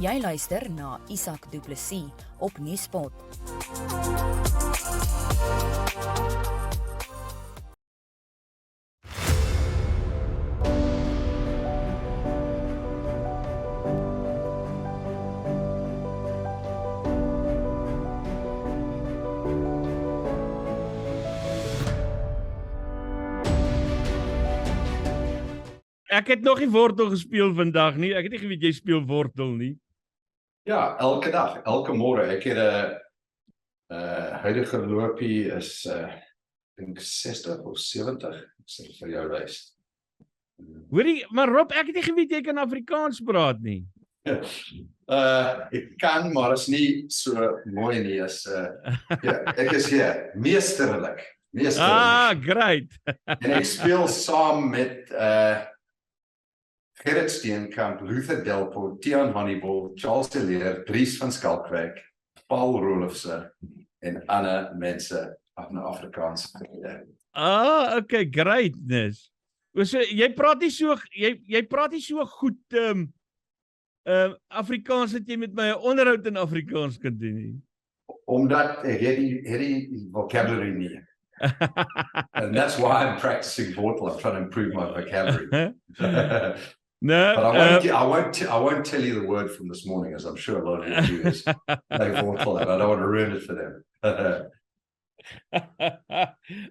Jy luister na Isak Du Plessis op Nuuspot. Ek het nog nie wortel gespeel vandag nie. Ek het nie geweet jy speel wortel nie. Ja, elke dag, elke môre. Ek het 'n huidige loopie is dink 60 of 70. Ek sê vir jou wys. Hoorie, maar Rob, ek het nie geweet jy kan Afrikaans praat nie. Ek kan, maar is nie so mooi nie as ja, ek is hier meesterlik. Great. En ek speel saam met Gerrit Steenkamp, Luther Delpo, Tiaan Hannibal, Charles de Leer, Dries van Skalkwyk, Paul Rolofse en ander mense af na Afrikaans. Okay, greatness. So jy praat nie so jy praat nie so goed Afrikaans dat jy met my 'n onderhoud in Afrikaans kan doen nie. Omdat ek het die vocabulary nie. And that's why I'm practicing wortel. I'm trying to improve my vocabulary. No, but I won't tell you the word from this morning, as I'm sure a lot of your viewers know wortel, and I don't want to ruin it for them.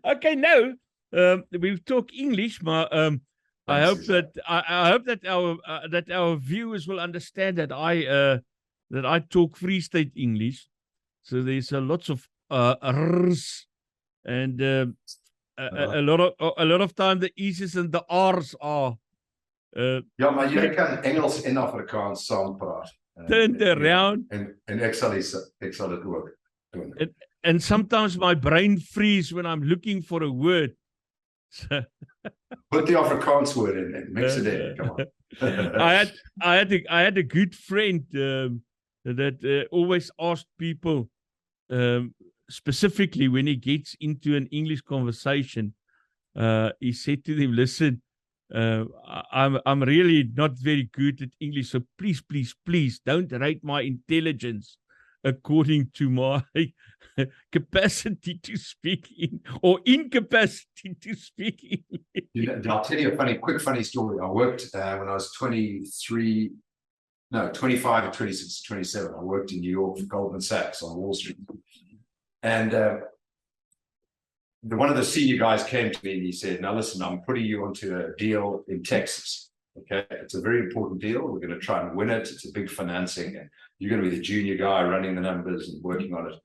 Okay, no, we talk English, but I hope that our viewers will understand that I talk Free State English. So there's lots of r's and a lot of time the E's and the R's are. Ja, maar jy kan Engels en Afrikaans saam praat. Turned around. En ek sal dit ook doen. And sometimes my brain freeze when I'm looking for a word. Put the Afrikaans word in and mix it in. Come on. I had a good friend that always asked people, specifically when he gets into an English conversation, he said to them, listen, I'm really not very good at English, so please don't rate my intelligence according to my capacity to speak or incapacity to speak English. I'll tell you a quick funny story. I worked when I was 25 or 26, 27. I worked in New York for Goldman Sachs on Wall Street. And one of the senior guys came to me and he said, now listen, I'm putting you onto a deal in Texas. Okay, it's a very important deal. We're going to try and win it. It's a big financing. And you're going to be the junior guy running the numbers and working on it.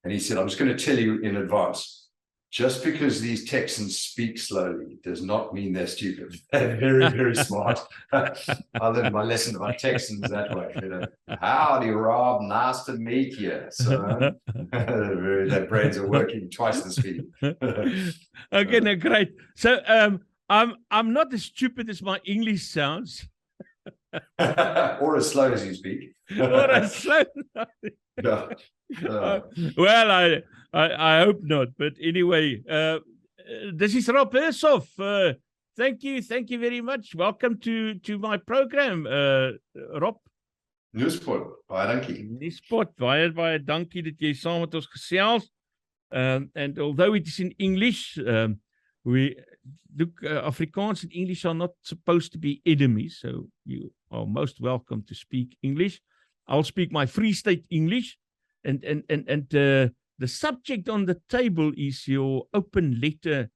And he said, I'm just going to tell you in advance, just because these Texans speak slowly does not mean they're stupid. They're very, very smart. I learned my lesson about Texans that way. You know, howdy, Rob. Nice to meet you. So their brains are working twice the speed. Okay, no, great. So I'm not as stupid as my English sounds. Or as slow as you speak. Or as slow. No. Well, I hope not. But anyway, this is Rob Hersov. Thank you very much. Welcome to my program, Rob. Nuuspot, baie dankie. Nuuspot, baie dankie dat jy saam met ons gesels. And although it is in English, we look, Afrikaans and English are not supposed to be enemies, so you are most welcome to speak English. I'll speak my Free State English, and the subject on the table is your open letter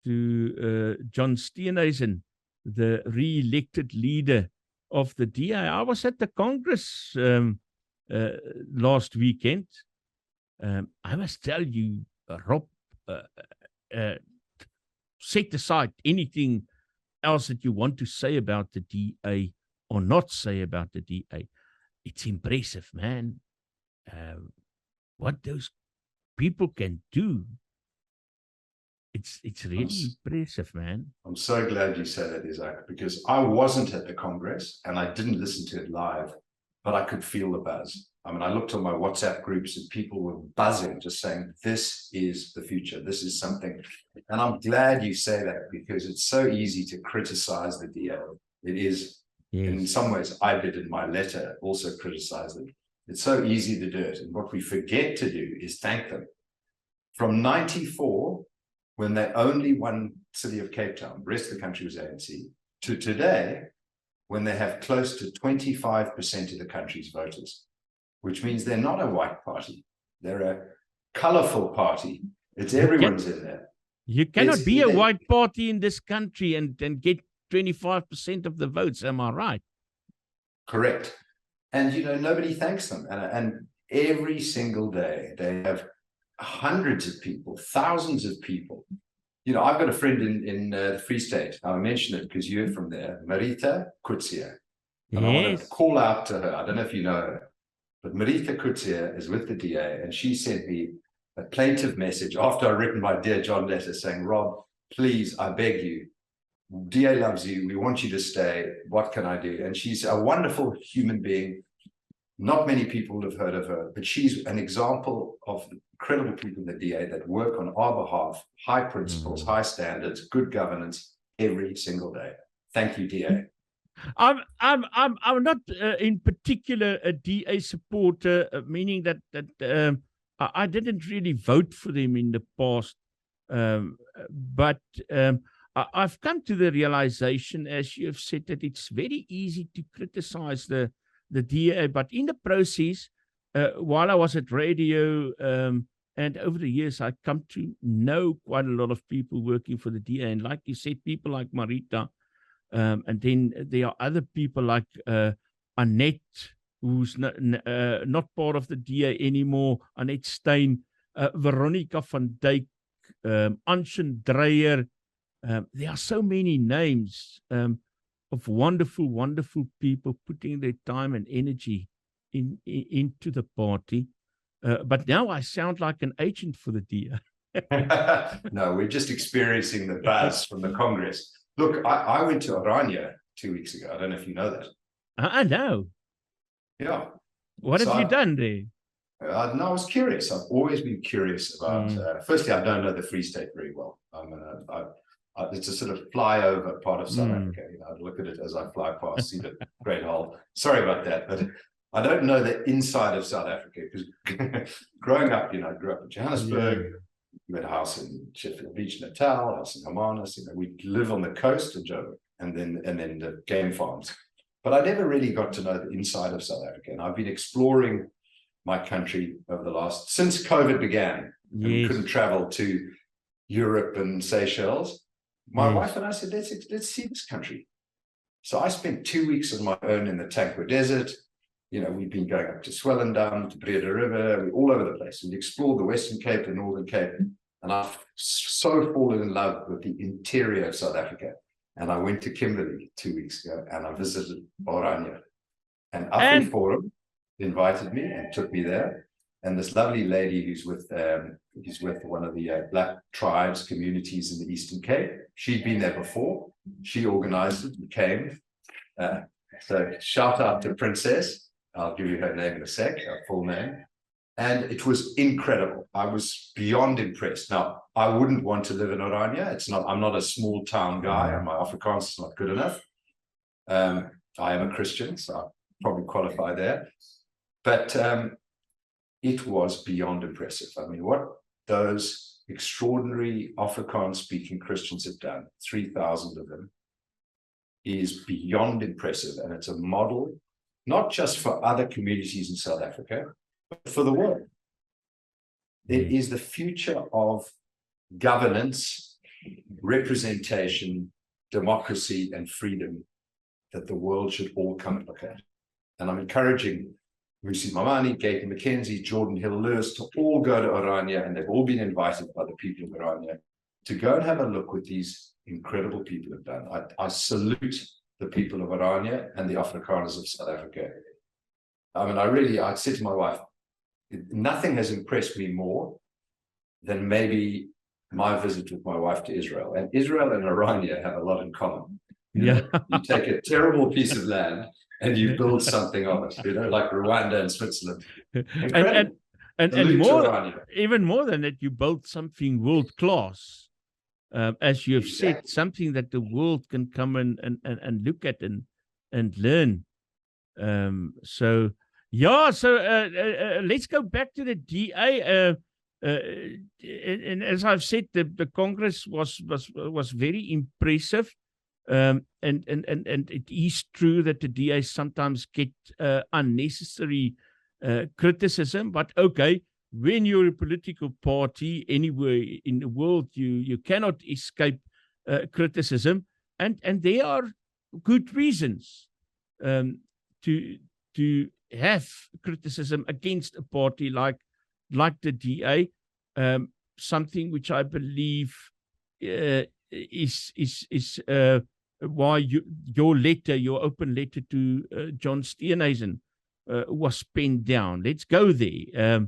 to John Steenhuisen, the re-elected leader of the DA. I was at the Congress last weekend. I must tell you, Rob, set aside anything else that you want to say about the DA or not say about the DA. It's impressive, man. What those people can do. It's really impressive, man. I'm so glad you said that, Isaac, because I wasn't at the Congress and I didn't listen to it live, but I could feel the buzz. I mean, I looked on my WhatsApp groups and people were buzzing, just saying, this is the future. This is something. And I'm glad you say that because it's so easy to criticize the DA. It is In Yes. some ways, I did in my letter also criticize them. It's so easy to do it. And what we forget to do is thank them. From 94, when they only won city of Cape Town, the rest of the country was ANC, to today, when they have close to 25% of the country's voters, which means they're not a white party. They're a colorful party. It's everyone's in there. You cannot be a white party in this country and get 25% of the votes. Am I right? Correct. And, nobody thanks them. And every single day, they have hundreds of people, thousands of people. I've got a friend in the Free State. I'll mention it because you're from there, Marita Kutsia. And I want to call out to her. I don't know if you know her, but Marita Kutsia is with the DA, and she sent me a plaintive message after I'd written my Dear John letter saying, Rob, please, I beg you, DA loves you. We want you to stay. What can I do? And she's a wonderful human being. Not many people have heard of her, but she's an example of incredible people in the DA that work on our behalf, high principles, high standards, good governance every single day. Thank you, DA. I'm not in particular a DA supporter, meaning that I didn't really vote for them in the past, but I've come to the realization, as you have said, that it's very easy to criticize the DA, but in the process, while I was at radio, and over the years, I come to know quite a lot of people working for the DA, and like you said, people like Marita, and then there are other people like Annette, who's not part of the DA anymore, Annette Stein, Veronica van Dijk, Anshin Dreyer. There are so many names of wonderful, wonderful people putting their time and energy into the party. But now I sound like an agent for the DA. No, we're just experiencing the buzz from the Congress. Look, I went to Oranje 2 weeks ago. I don't know if you know that. I know. Yeah. What have you done there? No, I was curious. I've always been curious about. Firstly, I don't know the Free State very well. It's a sort of flyover part of South Africa. I look at it as I fly past, see the Great Hull. Sorry about that, but I don't know the inside of South Africa because growing up, I grew up in Johannesburg. We had a house in Sheffield Beach, Natal, house in Hermanus. We live on the coast of Joburg, and then the game farms. But I never really got to know the inside of South Africa, and I've been exploring my country over the since COVID began. And we couldn't travel to Europe and Seychelles. My wife and I said, let's see this country. So I spent 2 weeks on my own in the Tankwa Desert. We've been going up to Swellendam, to Breda River, we're all over the place. And explored the Western Cape and Northern Cape. And I've so fallen in love with the interior of South Africa. And I went to Kimberley 2 weeks ago, and I visited Oranje. And Forum invited me and took me there. And this lovely lady who's with one of the Black tribes communities in the Eastern Cape. She'd been there before. She organized it and came. So shout out to Princess. I'll give you her name in a sec, her full name. And it was incredible. I was beyond impressed. Now, I wouldn't want to live in Oranje. I'm not a small town guy, and my Afrikaans is not good enough. I am a Christian, so I'll probably qualify there. But it was beyond impressive. I mean, what those extraordinary Afrikaans-speaking Christians have done, 3,000 of them, is beyond impressive. And it's a model, not just for other communities in South Africa, but for the world. It is the future of governance, representation, democracy, and freedom that the world should all come and look at. And I'm encouraging Mmusi, Maimane, Gayton, McKenzie, Jordan Hill-Lewis to all go to Oranje, and they've all been invited by the people of Oranje to go and have a look what these incredible people have done. I salute the people of Oranje and the Afrikaners of South Africa. I mean, I said to my wife, nothing has impressed me more than maybe my visit with my wife to Israel. And Israel and Oranje have a lot in common. You take a terrible piece of land and you build something of it, like Rwanda and Switzerland. And more, even more than that, you build something world class. As you have said, something that the world can come and look at and and learn. So let's go back to the DA. And as I've said, the Congress was very impressive. And it is true that the DA sometimes get unnecessary criticism, but okay, when you're a political party anywhere in the world, you cannot escape criticism, and there are good reasons to have criticism against a party like the DA, something which I believe is why your open letter to John Steenhuisen was penned down. Let's go there.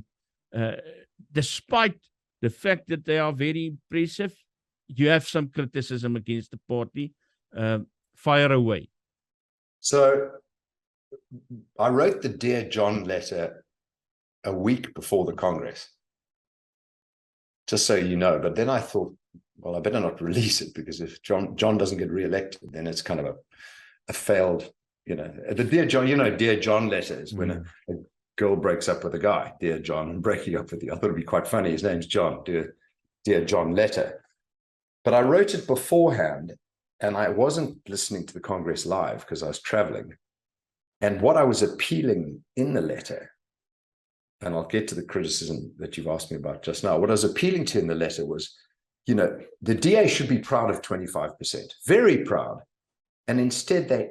Despite the fact that they are very impressive, you have some criticism against the party. Fire away. So I wrote the Dear John letter a week before the Congress, just so you know. But then I thought, well, I better not release it, because if John doesn't get re-elected, then it's kind of a failed, the Dear John, Dear John letter is when a girl breaks up with a guy, Dear John, and breaking up with the other would be quite funny. His name's John, Dear John letter. But I wrote it beforehand, and I wasn't listening to the Congress live because I was traveling. And what I was appealing in the letter, and I'll get to the criticism that you've asked me about just now, what I was appealing to in the letter was, the DA should be proud of 25%, very proud. And instead they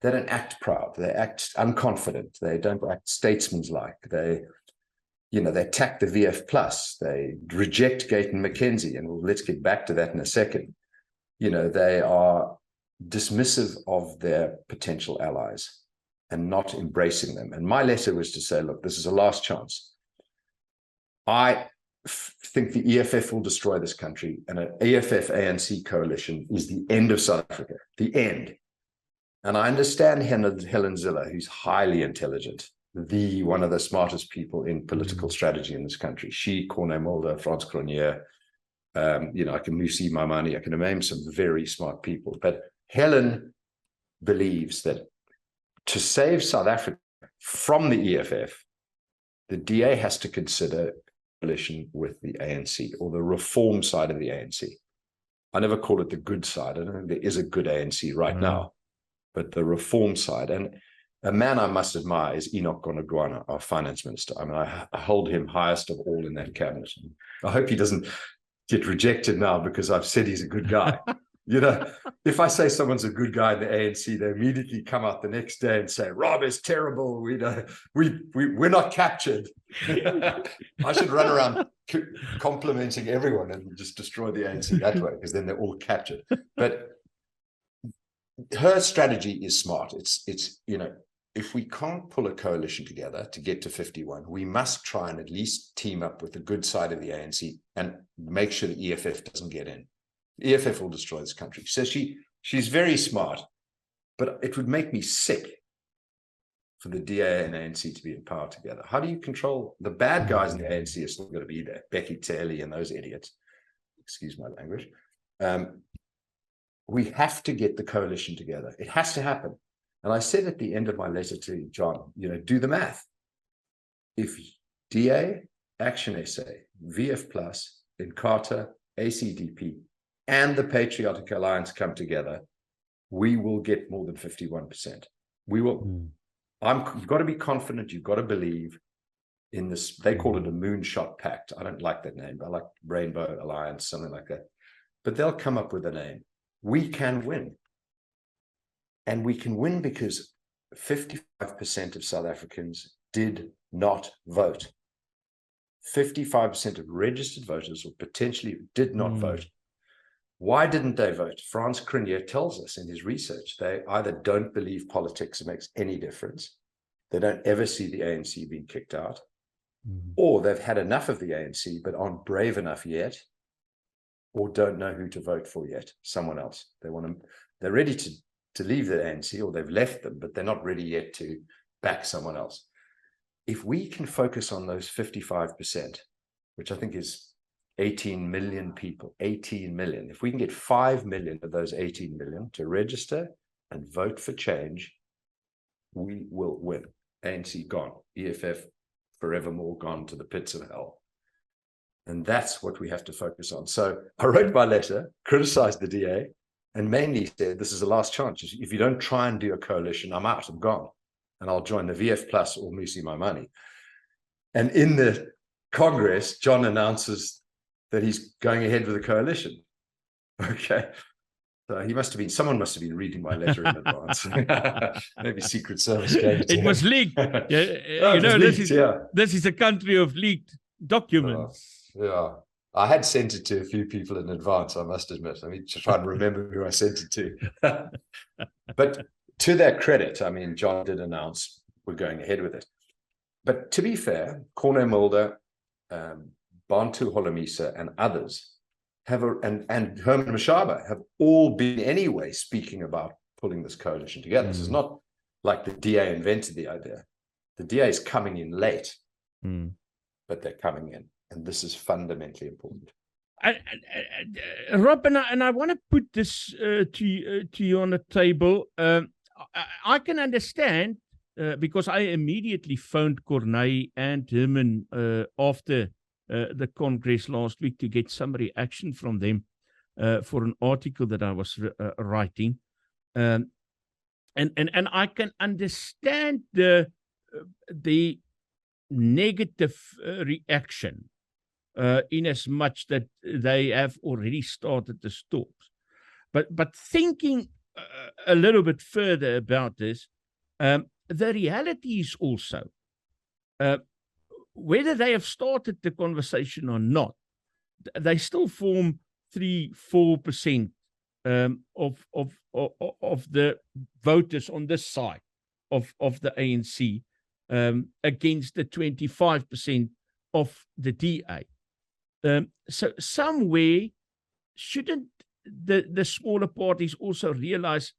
don't act proud. They act unconfident. They don't act statesmanlike. They attack the VF plus. They reject Gayton McKenzie. And let's get back to that in a second. They are dismissive of their potential allies and not embracing them. And my letter was to say, look, this is a last chance. I think the EFF will destroy this country, and an EFF-ANC coalition is the end of South Africa, the end. And I understand Helen Zille, who's highly intelligent, one of the smartest people in political strategy in this country. She, Corne, Mulder, Frans Cronje, I can Mmusi, Maimane, I can name some very smart people. But Helen believes that to save South Africa from the EFF, the DA has to consider coalition with the ANC, or the reform side of the ANC. I never call it the good side. I don't think there is a good ANC right now, but the reform side. And a man I must admire is Enoch Godongwana, our finance minister. I mean, I hold him highest of all in that cabinet. I hope he doesn't get rejected now because I've said he's a good guy. If I say someone's a good guy in the ANC, they immediately come out the next day and say, Rob is terrible. We're not captured. I should run around complimenting everyone and just destroy the ANC that way, because then they're all captured. But her strategy is smart. It's if we can't pull a coalition together to get to 51, we must try and at least team up with the good side of the ANC and make sure the EFF doesn't get in. The EFF will destroy this country. So she's very smart, but it would make me sick for the DA and ANC to be in power together. How do you control the bad guys in the ANC? Are still going to be there, Becky Taylor and those idiots. Excuse my language. We have to get the coalition together. It has to happen. And I said at the end of my letter to John, do the math. If DA, Action SA, VF Plus, Inkatha, ACDP, and the Patriotic Alliance come together, we will get more than 51%. We will. You've got to be confident. You've got to believe in this. They call it a Moonshot Pact. I don't like that name. I like Rainbow Alliance, something like that. But they'll come up with a name. We can win. And we can win because 55% of South Africans did not vote. 55% of registered voters, or potentially, did not vote. Why didn't they vote? Frans Cronje tells us in his research, they either don't believe politics makes any difference, they don't ever see the ANC being kicked out, or they've had enough of the ANC but aren't brave enough yet, or don't know who to vote for yet, someone else. They're ready to leave the ANC, or they've left them, but they're not ready yet to back someone else. If we can focus on those 55%, which I think is 18 million people, 18 million. If we can get 5 million of those 18 million to register and vote for change, we will win. ANC gone, EFF forevermore gone to the pits of hell. And that's what we have to focus on. So I wrote my letter, criticized the DA, and mainly said, this is the last chance. If you don't try and do a coalition, I'm out, I'm gone. And I'll join the VF Plus or Mmusi Maimane. And in the Congress, John announces that he's going ahead with a coalition. Okay. So someone must have been reading my letter in advance. Maybe Secret Service gave it to him. Was leaked. This is a country of leaked documents. Yeah. I had sent it to a few people in advance, I must admit. I mean, to try and remember who I sent it to. But to their credit, I mean, John did announce we're going ahead with it. But to be fair, Corne, Mulder, Bantu Holomisa, and others and Herman Mashaba have all been anyway speaking about pulling this coalition together. This is not like the DA invented the idea. The DA is coming in late, but they're coming in. And this is fundamentally important. Rob, and I want to put this to you on the table. I can understand because I immediately phoned Corne and Herman after the Congress last week to get some reaction from them for an article that I was writing. And I can understand the negative reaction in as much that they have already started the talks. But thinking a little bit further about this, the reality is also whether they have started the conversation or not, they still form 3-4% of the voters on this side of the ANC against the 25% of the DA. So somewhere, shouldn't the smaller parties also realize,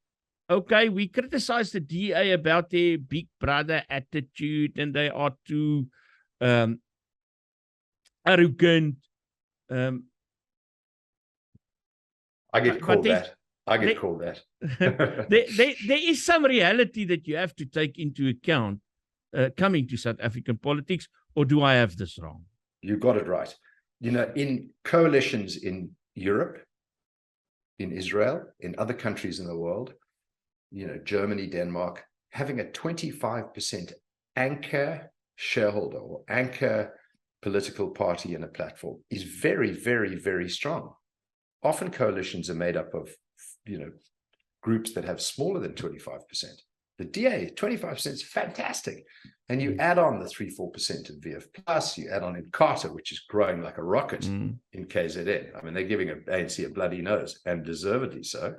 okay, we criticize the DA about their big brother attitude and they are too arrogant. I get called that. There is some reality that you have to take into account coming to South African politics, or do I have this wrong? You got it right. You know, in coalitions in Europe, in Israel, in other countries in the world, you know, Germany, Denmark, having a 25% anchor shareholder or anchor political party in a platform is very, very, very strong. Often coalitions are made up of, you know, groups that have smaller than 25%. The DA, 25% is fantastic. And you add on the 3-4% of VF Plus, you add on in Carter, which is growing like a rocket in KZN. I mean, they're giving ANC a bloody nose, and deservedly so.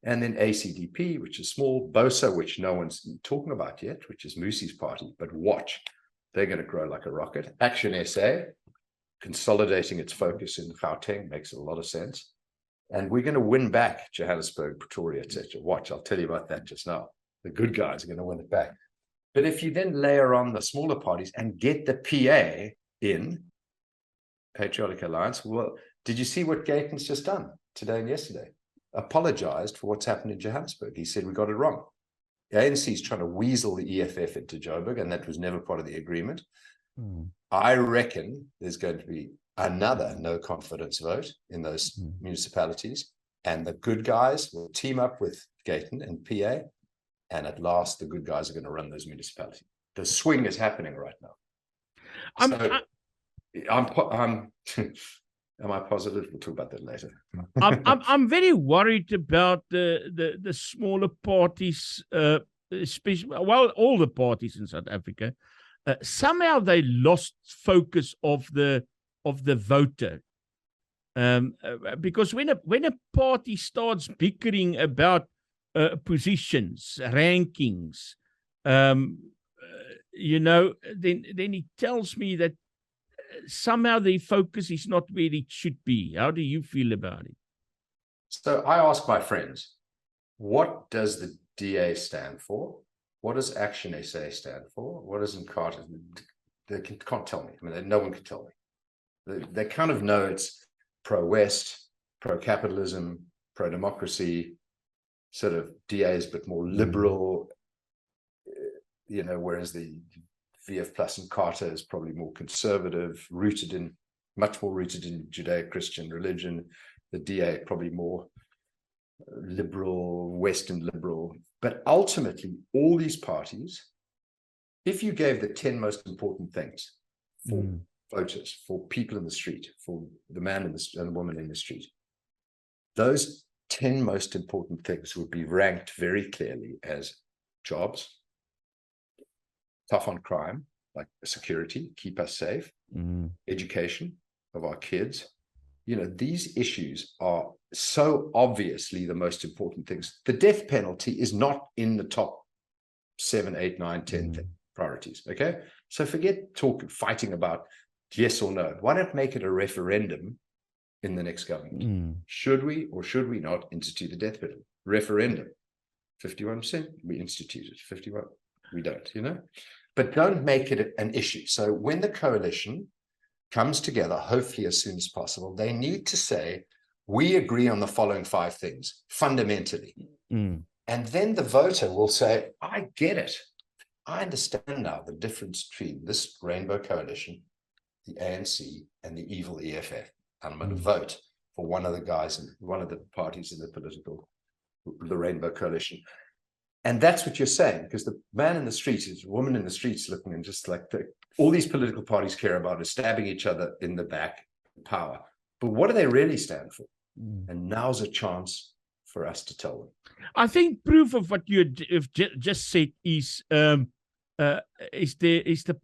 And then ACDP, which is small, BOSA, which no one's talking about yet, which is Mmusi's party, but watch, they're going to grow like a rocket. Action SA, consolidating its focus in Gauteng, makes a lot of sense. And we're going to win back Johannesburg, Pretoria, etc. Watch, I'll tell you about that just now. The good guys are going to win it back. But if you then layer on the smaller parties and get the PA in, Patriotic Alliance, well, did you see what Gayton's just done today and yesterday? Apologized for what's happened in Johannesburg. He said, we got it wrong. The ANC is trying to weasel the EFF into Joburg, and that was never part of the agreement. I reckon there's going to be another no confidence vote in those municipalities, and the good guys will team up with Gayton and PA, and at last the good guys are going to run those municipalities. The swing is happening right now. Am I positive? We'll talk about that later. I'm very worried about the smaller parties, especially, well, all the parties in South Africa. Somehow they lost focus of the voter, because when a party starts bickering about positions, rankings, you know, then it tells me that somehow the focus is not where it should be. How do you feel about it? So I ask my friends, what does the DA stand for? What does Action SA stand for? What does Nkatha? They can't tell me. I mean, no one can tell me. They kind of know it's pro-West, pro-capitalism, pro-democracy, sort of DAs, but more liberal, whereas the VF Plus and Carter is probably more conservative, much more rooted in Judeo-Christian religion. The DA probably more liberal, Western liberal. But ultimately, all these parties, if you gave the 10 most important things for voters, for people in the street, for the man and the woman in the street, those 10 most important things would be ranked very clearly as jobs, tough on crime, like security, keep us safe, education of our kids. These issues are so obviously the most important things. The death penalty is not in the top 7, 8, 9, 10 priorities. Okay. So forget fighting about yes or no. Why not make it a referendum in the next government? Should we or should we not institute the death penalty? Referendum. 51%, we institute it. 51, we don't, But don't make it an issue. So when the coalition comes together, hopefully as soon as possible, they need to say, we agree on the following 5 things, fundamentally. And then the voter will say, I get it. I understand now the difference between this rainbow coalition, the ANC, and the evil EFF. I'm going to vote for one of the guys and one of the parties in the rainbow coalition. And that's what you're saying, because the man in the street is woman in the streets looking, and just like all these political parties care about is stabbing each other in the back, power. But what do they really stand for? And now's a chance for us to tell them. I think proof of what you have just said is the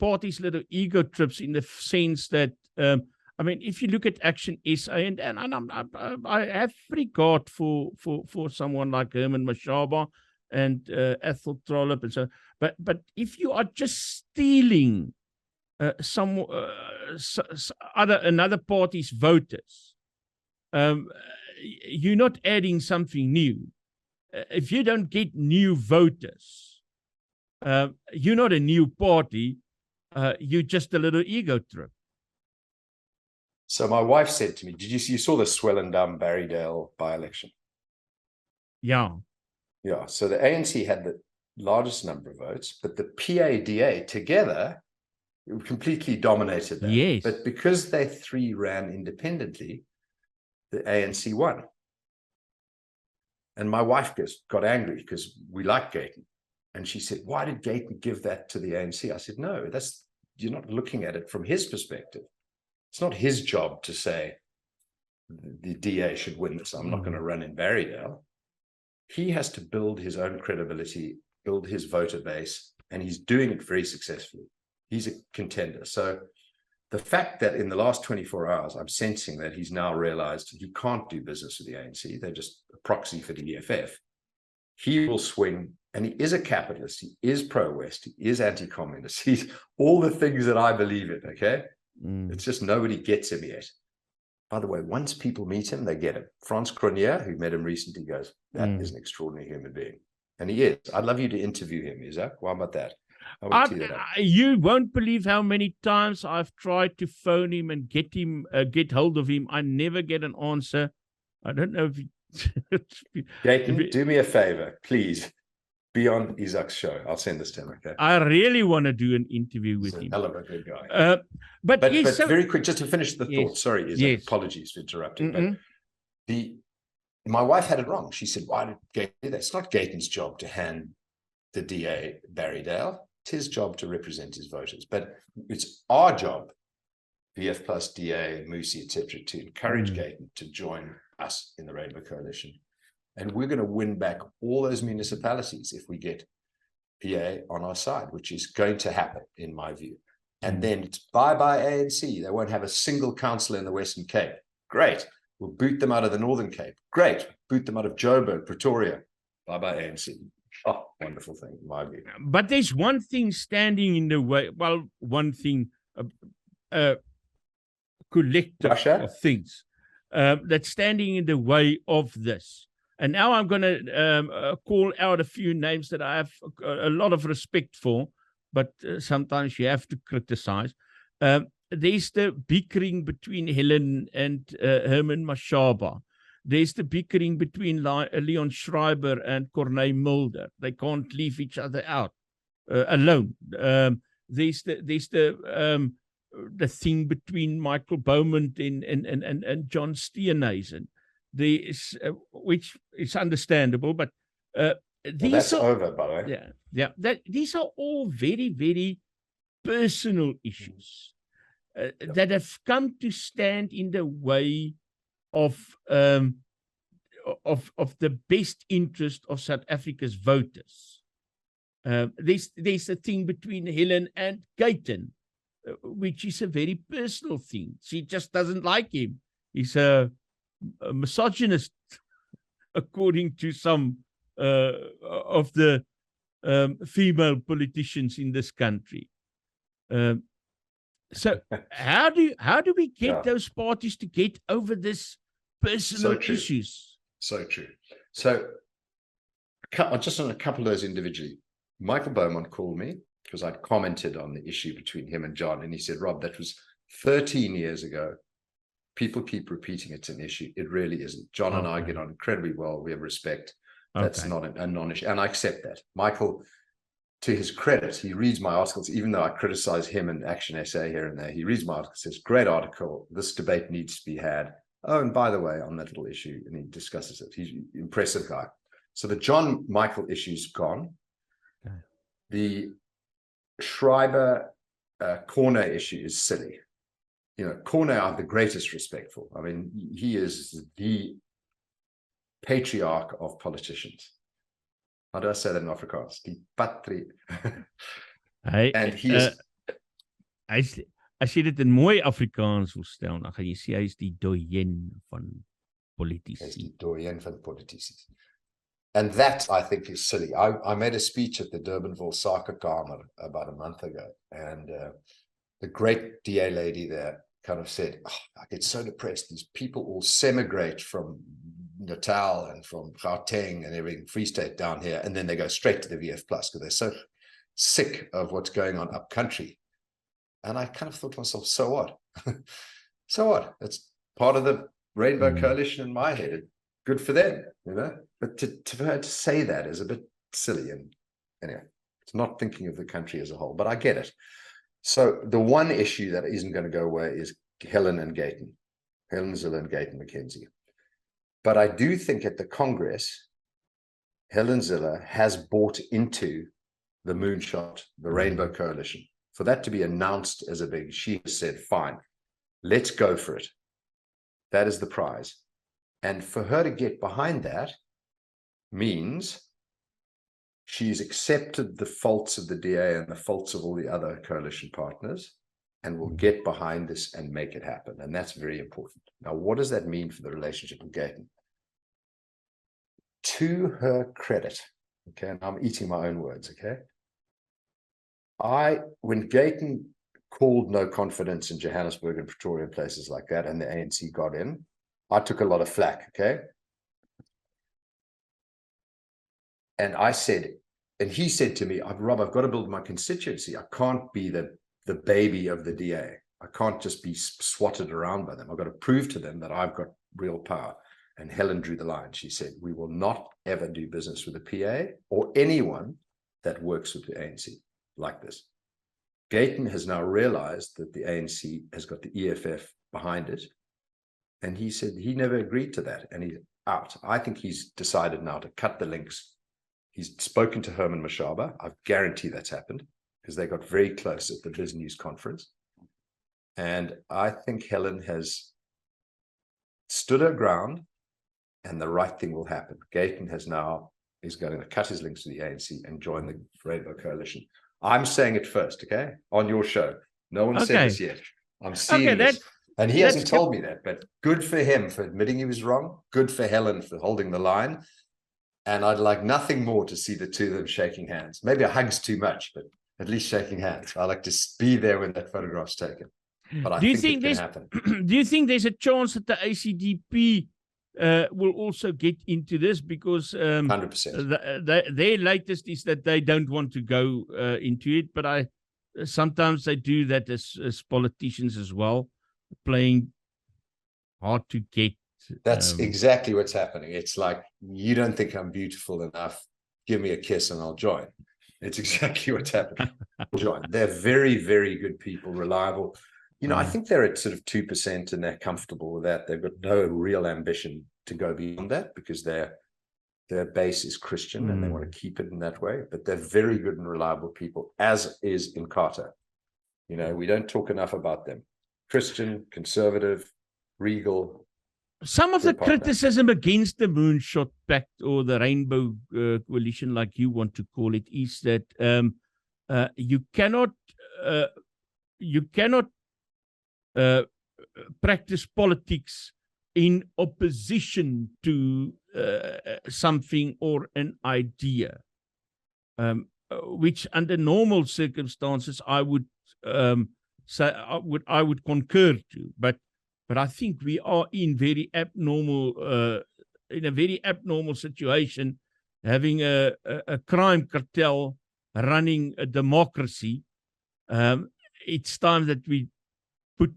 party's little ego trips, in the sense that if you look at Action SA, and I have regard for someone like Herman Mashaba and Ethel Trollip and so on. But if you are just stealing another party's voters, you're not adding something new. If you don't get new voters, you're not a new party. You're just a little ego trip. So my wife said to me, you saw the Swellendam Barrydale by-election? Yeah. Yeah, so the ANC had the largest number of votes, but the PADA together completely dominated that. Yes. But because they 3 ran independently, the ANC won. And my wife got angry because we like Gayton. And she said, why did Gayton give that to the ANC? I said, no, you're not looking at it from his perspective. It's not his job to say the DA should win this. I'm not going to run in Barrydale. He has to build his own credibility, build his voter base, and he's doing it very successfully. He's a contender. So the fact that in the last 24 hours, I'm sensing that he's now realized he can't do business with the ANC. They're just a proxy for the EFF. He will swing, and he is a capitalist. He is pro-West. He is anti-communist. He's all the things that I believe in, okay? It's just nobody gets him yet. By the way, once people meet him, they get him. Frans Corne, who met him recently, goes, that is an extraordinary human being. And he is. I'd love you to interview him, Isaac. Why about that? You won't believe how many times I've tried to phone him and get hold of him. I never get an answer. I don't know if Gayton, do me a favor, please. Be on Isaac's show. I'll send this to him, okay? I really want to do an interview with him. Hell of a good guy. But very quick, just to finish the thought. Sorry, Isaac. Yes. Apologies for interrupting. But my wife had it wrong. She said, why did Gayton do that? It's not Gayton's job to hand the DA Barrydale. It's his job to represent his voters. But it's our job, VF Plus, DA, Mmusi, etc., to encourage Gayton to join us in the Rainbow Coalition. And we're going to win back all those municipalities if we get PA on our side, which is going to happen, in my view. And then it's bye-bye ANC. They won't have a single councillor in the Western Cape. Great. We'll boot them out of the Northern Cape. Great. Boot them out of Joburg, Pretoria. Bye-bye ANC. Oh, wonderful thing, in my view. But there's one thing standing in the way. Well, one thing, collective of things that's standing in the way of this. And now I'm going to call out a few names that I have a lot of respect for, but sometimes you have to criticize. There's the bickering between Helen and Herman Mashaba. There's the bickering between Leon Schreiber and Corne Mulder. They can't leave each other out alone. There's the thing between Michael Bowman and John Steenhuisen. Which is understandable, but that's over, by the way. These are all very, very personal issues that have come to stand in the way of the best interest of South Africa's voters. There's a thing between Helen and Gayton, which is a very personal thing. She just doesn't like him. He's a misogynist, according to some of the female politicians in this country. So how do we get those parties to get over this personal issues? So true. So just on a couple of those individually, Michael Beaumont called me because I'd commented on the issue between him and John, and he said, Rob, that was 13 years ago. People keep repeating it's an issue. It really isn't. John and I get on incredibly well. We have respect. That's not a non-issue. And I accept that. Michael, to his credit, he reads my articles, even though I criticize him and Action SA here and there. He reads my article, says, great article. This debate needs to be had. Oh, and by the way, on that little issue, and he discusses it. He's an impressive guy. So the John Michael issue's gone. Okay. The Schreiber Corne issue is silly. You know, Corne I have the greatest respect for. I mean, he is the patriarch of politicians. How do I say that in Afrikaans? Die and he is... As jy dit in mooi Afrikaans wil stel, dan gaan jy sê hy is die doyen van politici. Hy is die doyen van politici. And that, I think, is silly. I made a speech at the Durbanville Sakekamer about a month ago, and the great DA lady there kind of said, I get so depressed. These people all semigrate from Natal and from Gauteng and everything, Free State down here, and then they go straight to the VF Plus because they're so sick of what's going on up country. And I kind of thought to myself, so what? So what? It's part of the Rainbow Coalition in my head. Good for them, you know? But for her to say that is a bit silly. And anyway, it's not thinking of the country as a whole, but I get it. So the one issue that isn't going to go away is Helen and Gayton. Helen Zille and Gayton McKenzie. But I do think at the Congress, Helen Zille has bought into the Moonshot, the Rainbow Coalition. For that to be announced as a big, she has said, fine, let's go for it. That is the prize. And for her to get behind that means she's accepted the faults of the DA and the faults of all the other coalition partners and will get behind this and make it happen. And that's very important. Now, what does that mean for the relationship with Gayton? To her credit, okay, and I'm eating my own words, okay? When Gayton called no confidence in Johannesburg and Pretoria and places like that, and the ANC got in, I took a lot of flack, okay? And I said, and he said to me, Rob, I've got to build my constituency. I can't be the baby of the DA. I can't just be swatted around by them. I've got to prove to them that I've got real power. And Helen drew the line. She said, we will not ever do business with the PA or anyone that works with the ANC like this. Gayton has now realized that the ANC has got the EFF behind it. And he said he never agreed to that. And he's out. I think he's decided now to cut the links. He's spoken to Herman Mashaba. I guarantee that's happened because they got very close at the Biz News conference. And I think Helen has stood her ground and the right thing will happen. Gayton is going to cut his links to the ANC and join the Rainbow Coalition. I'm saying it first, okay? On your show. No one said this yet. I'm seeing this. And he hasn't told me that, but good for him for admitting he was wrong. Good for Helen for holding the line. And I'd like nothing more to see the two of them shaking hands. Maybe a hug's too much, but at least shaking hands. I like to be there when that photograph's taken. But I think it can happen. Do you think there's a chance that the ACDP will also get into this? Because 100%. Their latest is that they don't want to go into it, but sometimes they do that as politicians as well, playing hard to get That's exactly what's happening. It's like, you don't think I'm beautiful enough, give me a kiss and I'll join. It's exactly what's happening. Join. They're very, very good people, reliable. I think they're at sort of 2% and they're comfortable with that. They've got no real ambition to go beyond that because their base is Christian and they want to keep it in that way. But they're very good and reliable people, as is in Carter. We don't talk enough about them. Christian, conservative, regal. Some of the criticism against the Moonshot Pact or the Rainbow Coalition, like you want to call it, is that you cannot practice politics in opposition to something or an idea, which under normal circumstances I would say I would concur to, but I think we are in very abnormal in a very abnormal situation, having a crime cartel running a democracy. It's time that we put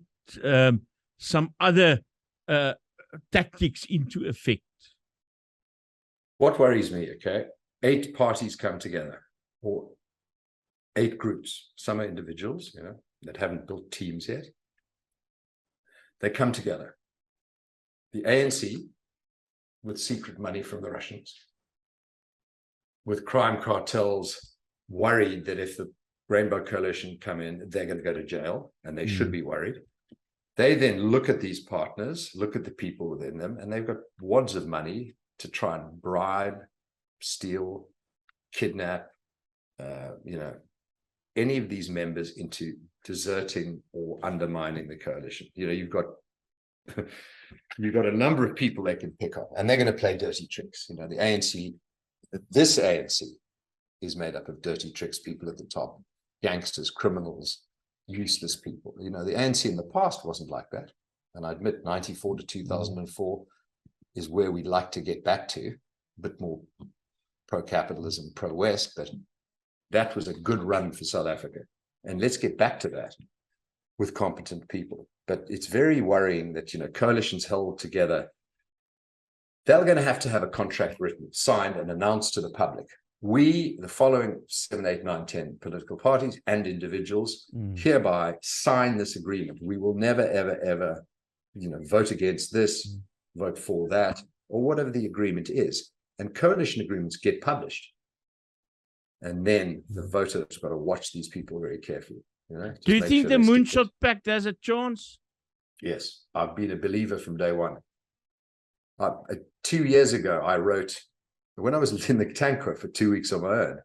some other tactics into effect. What worries me, 8 parties come together, or 8 groups. Some are individuals, that haven't built teams yet. They come together. The ANC, with secret money from the Russians, with crime cartels worried that if the Rainbow Coalition come in, they're going to go to jail, and they should be worried. They then look at these partners, look at the people within them, and they've got wads of money to try and bribe, steal, kidnap, any of these members into deserting or undermining the coalition. You've got a number of people they can pick up, and they're going to play dirty tricks. The ANC, this ANC is made up of dirty tricks, people at the top, gangsters, criminals, useless people. The ANC in the past wasn't like that. And I admit 94 to 2004 is where we'd like to get back to, a bit more pro-capitalism, pro-West, but that was a good run for South Africa. And let's get back to that with competent people. But it's very worrying that, coalitions held together, they're going to have a contract written, signed, and announced to the public. We, the following 7, 8, 9, 10 political parties and individuals, hereby sign this agreement. We will never, ever, ever, vote against this, vote for that, or whatever the agreement is. And coalition agreements get published. And then the voters got to watch these people very carefully. Do you think the Moonshot Pact has a chance? Yes, I've been a believer from day one. 2 years ago, I wrote, when I was in the tanker for 2 weeks on my own,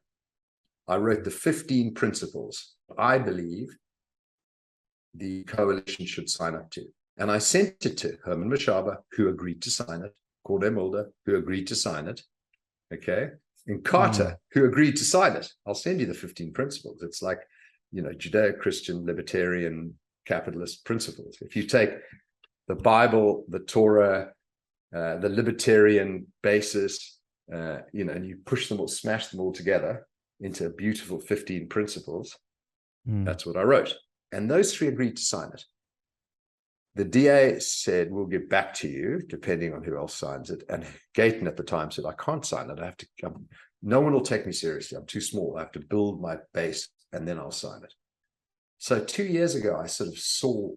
I wrote the 15 principles I believe the coalition should sign up to. And I sent it to Herman Mashaba, who agreed to sign it, Corne Mulder, who agreed to sign it, and Carter, who agreed to sign it. I'll send you the 15 principles. It's like, Judeo-Christian, libertarian, capitalist principles. If you take the Bible, the Torah, the libertarian basis, and you push them all, smash them all together into beautiful 15 principles, that's what I wrote. And those 3 agreed to sign it. The DA said, we'll get back to you, depending on who else signs it. And Gayton at the time said, I can't sign it. I have to come. No one will take me seriously. I'm too small. I have to build my base and then I'll sign it. So 2 years ago, I sort of saw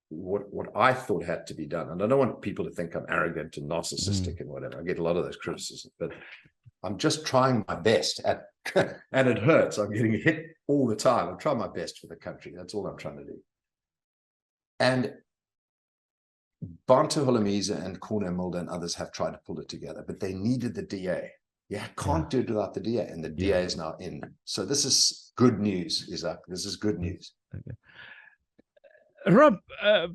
what I thought had to be done. And I don't want people to think I'm arrogant and narcissistic and whatever. I get a lot of those criticisms, but I'm just trying my best at, and it hurts. I'm getting hit all the time. I'm trying my best for the country. That's all I'm trying to do. And Bantu Holomisa and Corne Mulder and others have tried to pull it together, but they needed the DA. You can't do it without the DA, and the DA is now in. So this is good news, Isaac. This is good news. Okay. Rob,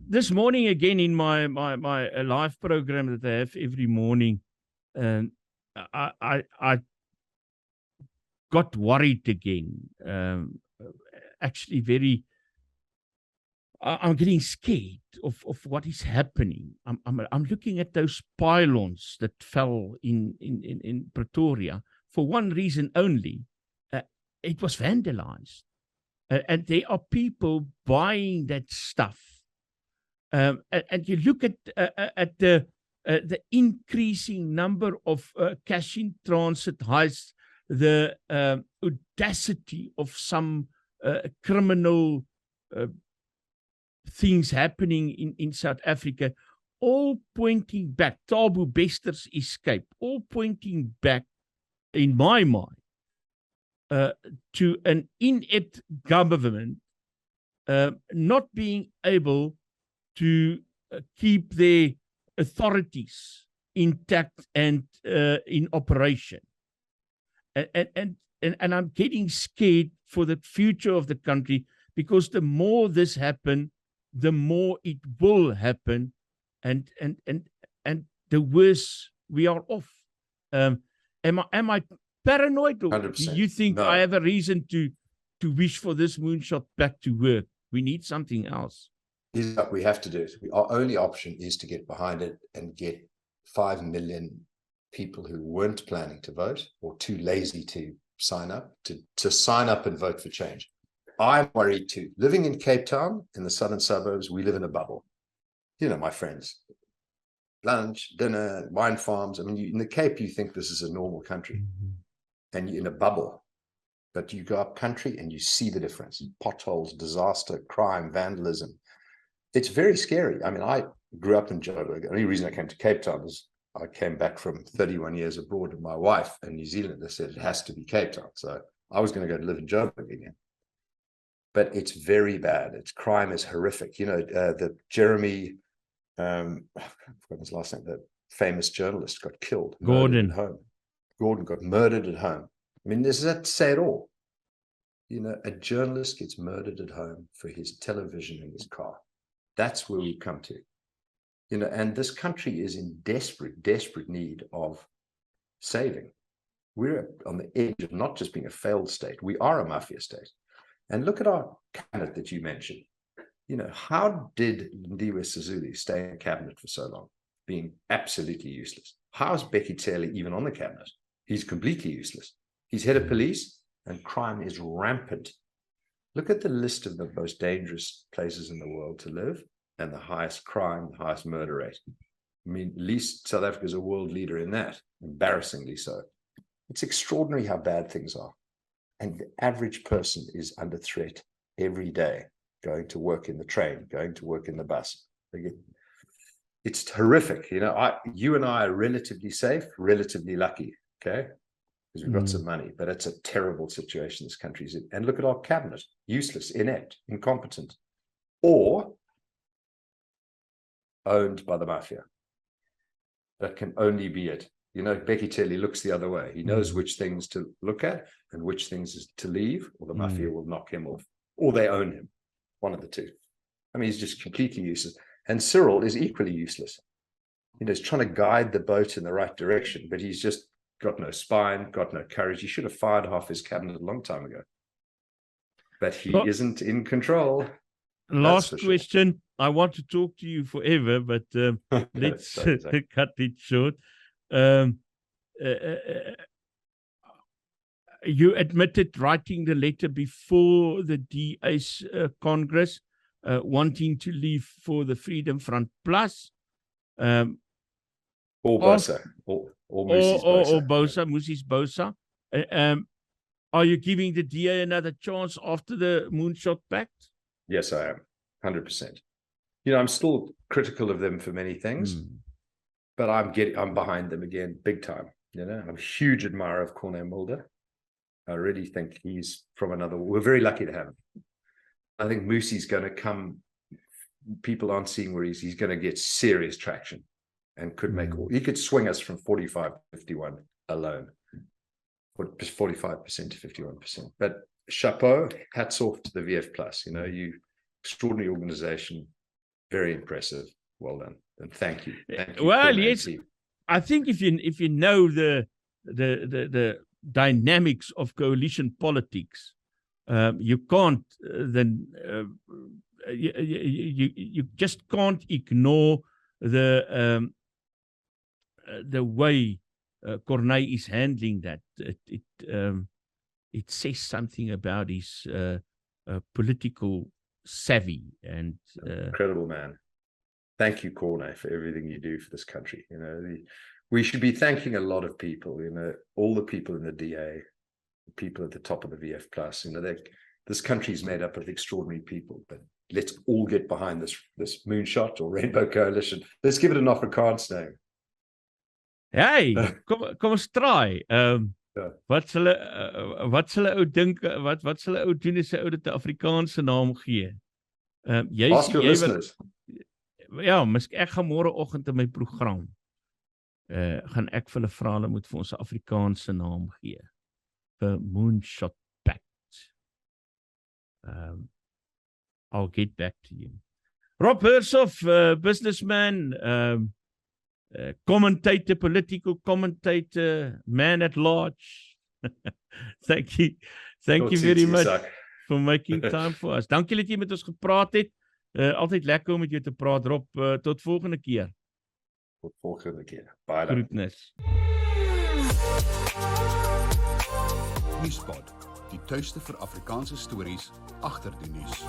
this morning again in my live program that I have every morning, I got worried again. Actually, I'm getting scared of what is happening. I'm looking at those pylons that fell in Pretoria for one reason only. It was vandalized. And there are people buying that stuff. And you look at the the increasing number of cash in transit heists, the audacity of some criminal things happening in South Africa, all pointing back, Thabo Bester's escape, all pointing back, in my mind, to an inept government not being able to keep their authorities intact and in operation. And I'm getting scared for the future of the country, because the more this happens, the more it will happen, and the worse we are off. Am I paranoid, or 100%. do you think No. I have a reason to wish for this Moonshot Pact to work? We need something else. Is what we have to do. Our only option is to get behind it and get 5 million people who weren't planning to vote or too lazy to sign up, to sign up and vote for change. I'm worried too. Living in Cape Town, in the southern suburbs, we live in a bubble. You know, my friends, lunch, dinner, wine farms. I mean, in the Cape, you think this is a normal country, and you're in a bubble. But you go up country and you see the difference. Potholes, disaster, crime, vandalism. It's very scary. I mean, I grew up in Joburg. The only reason I came to Cape Town is I came back from 31 years abroad with my wife in New Zealand. They said it has to be Cape Town. So I was going to go live in Joburg again. But it's very bad. Its crime is horrific. You know, the Jeremy, I forgot his last name, the famous journalist got killed. Gordon. At home. Gordon got murdered at home. I mean, does that say it all? You know, a journalist gets murdered at home for his television in his car. That's where we've come to. You know, and this country is in desperate need of saving. We're on the edge of not just being a failed state. We are a mafia state. And look at our cabinet that you mentioned. You know, how did Ndiwe Sizulu stay in cabinet for so long, being absolutely useless? How is Becky Taylor even on the cabinet? He's completely useless. He's head of police, and crime is rampant. Look at the list of the most dangerous places in the world to live, and the highest crime, the highest murder rate. I mean, at least South Africa is a world leader in that, embarrassingly so. It's extraordinary how bad things are. And the average person is under threat every day, going to work in the train, going to work in the bus. It's horrific. You know, you and I are relatively safe, relatively lucky, okay? Because we've got some money, but it's a terrible situation this country's in. And look at our cabinet, useless, inept, incompetent, or owned by the mafia. That can only be it. You know, Becky Taylor looks the other way. He knows which things to look at and which things is to leave, or the mafia will knock him off, or they own him. One of the two. I mean, he's just completely useless. And Cyril is equally useless. You know, he's trying to guide the boat in the right direction, but he's just got no spine, got no courage. He should have fired half his cabinet a long time ago. But he isn't in control. Last question. Sure. I want to talk to you forever, but let's cut it short. You admitted writing the letter before the DA's Congress, wanting to leave for the Freedom Front Plus. Or Bosa. Or Mmusi's Bosa. Are you giving the DA another chance after the Moonshot Pact? Yes, I am. 100%. You know, I'm still critical of them for many things, but I'm behind them again, big time. You know, I'm a huge admirer of Corne Mulder. I really think he's from another. We're very lucky to have him. I think Mmusi's going to come. People aren't seeing where he's going to get serious traction, and could make. He could swing us from 45 to 51 alone, 45% to 51%. But chapeau, hats off to the VF Plus. You know, you extraordinary organization, very impressive. Well done, and thank you. Thank you. Well, yes, I think if you know the dynamics of coalition politics, you can't you just can't ignore the way Corne is handling that. It says something about his political savvy and incredible man. Thank you, Corne, for everything you do for this country. We should be thanking a lot of people, all the people in the DA, the people at the top of the VF Plus, this country is made up of extraordinary people, but let's all get behind this Moonshot or Rainbow Coalition. Let's give it an Afrikaans name. Hey, kom ons try. Wat sal ou dink, wat sal ou doen as ou dit 'n Afrikaanse naam gee? Ask your listeners. Ja, ek gaan môreoggend in my program gaan ek vir hulle vra, hulle moet vir ons 'n Afrikaanse naam gee. Vir Moonshot Pact. I'll get back to you. Rob Hersov, businessman, commentator, political commentator, man at large. Thank you very much for making time for us. Dankie dat jy met ons gepraat het. Altyd lekker om met jou te praat, Rob. Tot volgende keer. Tot volgende keer. Baie dankie. Groetnis. Nuuspot, die tuiste vir Afrikaanse stories agter die nuus.